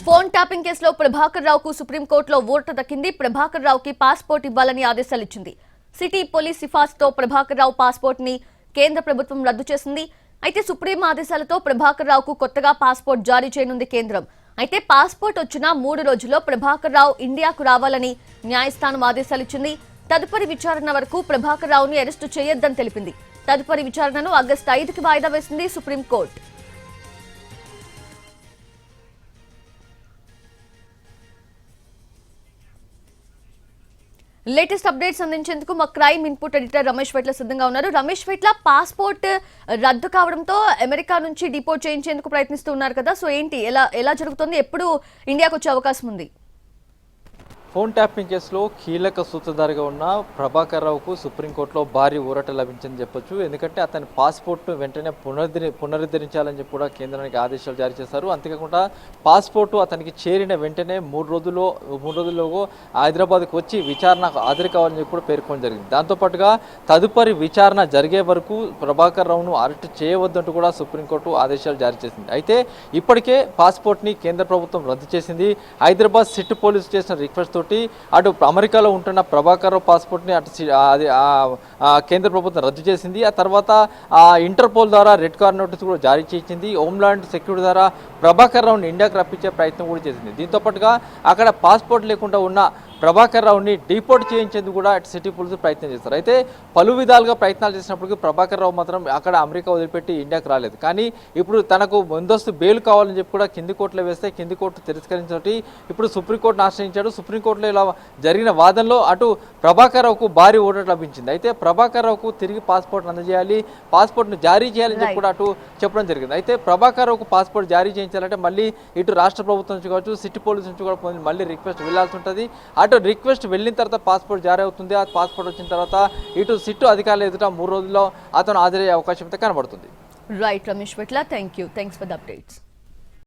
Phone tapping కేసులో ప్రభాకర్ రావుకు సుప్రీంకోర్టులో ఊరట దక్కింది. ప్రభాకర్ రావుకి పాస్పోర్ట్ ఇవ్వాలని ఆదేశాలు ఇచ్చింది. City police సిఫార్సుతో Prabhakar Rao passport ని కేంద్ర ప్రభుత్వం రద్దు చేసింది. అయితే సుప్రీం ఆదేశాలతో ప్రభాకర్ రావుకు కొత్తగా పాస్పోర్ట్ జారీ చేయనుంది కేంద్రం. అయితే పాస్పోర్ట్ వచ్చిన 3 రోజుల్లో ప్రభాకర్ రావు ఇండియాకు రావాలని న్యాయస్థానం ఆదేశాలు ఇచ్చింది. తదుపరి విచారణ వరకు ప్రభాకర్ రావుని అరెస్టు చేయొద్దని తెలిపింది. తదుపరి విచారణను ఆగస్టు 5కి వాయిదా వేసింది సుప్రీంకోర్టు. లేటెస్ట్ అప్డేట్స్ అందించేందుకు మా క్రైమ్ ఇన్పుట్ ఎడిటర్ రమేష్ వెట్ల సిద్ధంగా ఉన్నారు. రమేష్ వెట్ల, పాస్పోర్ట్ రద్దు కావడంతో అమెరికా నుంచి డిపోర్ట్ చేయించేందుకు ప్రయత్నిస్తున్నారు కదా, సో ఏంటి, ఎలా జరుగుతుంది, ఎప్పుడు ఇండియాకు వచ్చే అవకాశం ఉంది? ఫోన్ ట్యాపింగ్ కేసులో కీలక సూత్రధారిగా ఉన్న ప్రభాకర్ రావుకు సుప్రీంకోర్టులో భారీ ఊరట లభించిందని చెప్పొచ్చు. ఎందుకంటే అతని పాస్పోర్ట్ను వెంటనే పునరుద్ధరించాలని చెప్పి కూడా కేంద్రానికి ఆదేశాలు జారీ చేశారు. అంతేకాకుండా పాస్పోర్టు అతనికి చేరిన వెంటనే 3 రోజుల్లో హైదరాబాద్కు వచ్చి విచారణకు హాజరు కావాలని చెప్పి కూడా పేర్కొనడం జరిగింది. దాంతోపాటుగా తదుపరి విచారణ జరిగే వరకు ప్రభాకర్ రావును అరెస్టు చేయవద్దంటూ కూడా సుప్రీంకోర్టు ఆదేశాలు జారీ చేసింది. అయితే ఇప్పటికే పాస్పోర్ట్ని కేంద్ర ప్రభుత్వం రద్దు చేసింది. హైదరాబాద్ సిటీ పోలీసు చేసిన రిక్వెస్ట్ అటు అమెరికాలో ఉంటున్న ప్రభాకర్ రావు పాస్పోర్ట్ని కేంద్ర ప్రభుత్వం రద్దు చేసింది. ఆ తర్వాత ఇంటర్పోల్ ద్వారా రెడ్ కార్నర్ నోటీస్ కూడా జారీ చేసింది. హోమ్లాండ్ సెక్యూరిటీ ద్వారా ప్రభాకర్ రావుని ఇండియాకు రప్పించే ప్రయత్నం కూడా చేసింది. దీంతో పాటుగా అక్కడ పాస్పోర్ట్ లేకుండా ఉన్న ప్రభాకర్ రావుని డిపోర్ట్ చేయించేందుకు కూడా అటు సిటీ పోలీసులు ప్రయత్నం చేస్తారు. అయితే పలు విధాలుగా ప్రయత్నాలు చేసినప్పటికీ ప్రభాకర్ రావు మాత్రం అక్కడ అమెరికా వదిలిపెట్టి ఇండియాకు రాలేదు. కానీ ఇప్పుడు తనకు ముందస్తు బెయిల్ కావాలని చెప్పి కూడా కింది కోర్టులో వేస్తే కింది కోర్టు తిరస్కరించి ఇప్పుడు సుప్రీంకోర్టును ఆశ్రయించాడు. సుప్రీంకోర్టులో ఇలా జరిగిన వాదనలో అటు ప్రభాకర్ రావుకు భారీ ఓటు లభించింది. అయితే ప్రభాకర్ రావుకు తిరిగి పాస్పోర్ట్ అందజేయాలి, పాస్పోర్ట్ను జారీ చేయాలని చెప్పి కూడా అటు చెప్పడం జరిగింది. అయితే ప్రభాకర్ రావుకు పాస్పోర్ట్ జారీ చేయించాలంటే మళ్ళీ ఇటు రాష్ట్ర ప్రభుత్వం నుంచి కావచ్చు, సిటీ పోలీసు నుంచి కూడా మళ్ళీ రిక్వెస్ట్ వెళ్లాల్సి ఉంటుంది. అటు రిక్వెస్ట్ వెళ్ళిన తర్వాత పాస్పోర్ట్ జారీ అవుతుంది. ఆ పాస్పోర్ట్ వచ్చిన తర్వాత ఇటు సిట్టు అధికారులు ఎదుట 3 రోజుల్లో అతను హాజరయ్యే అవకాశం అయితే కనబడుతుంది. Right Ramesh వెట్ల, thanks for the updates.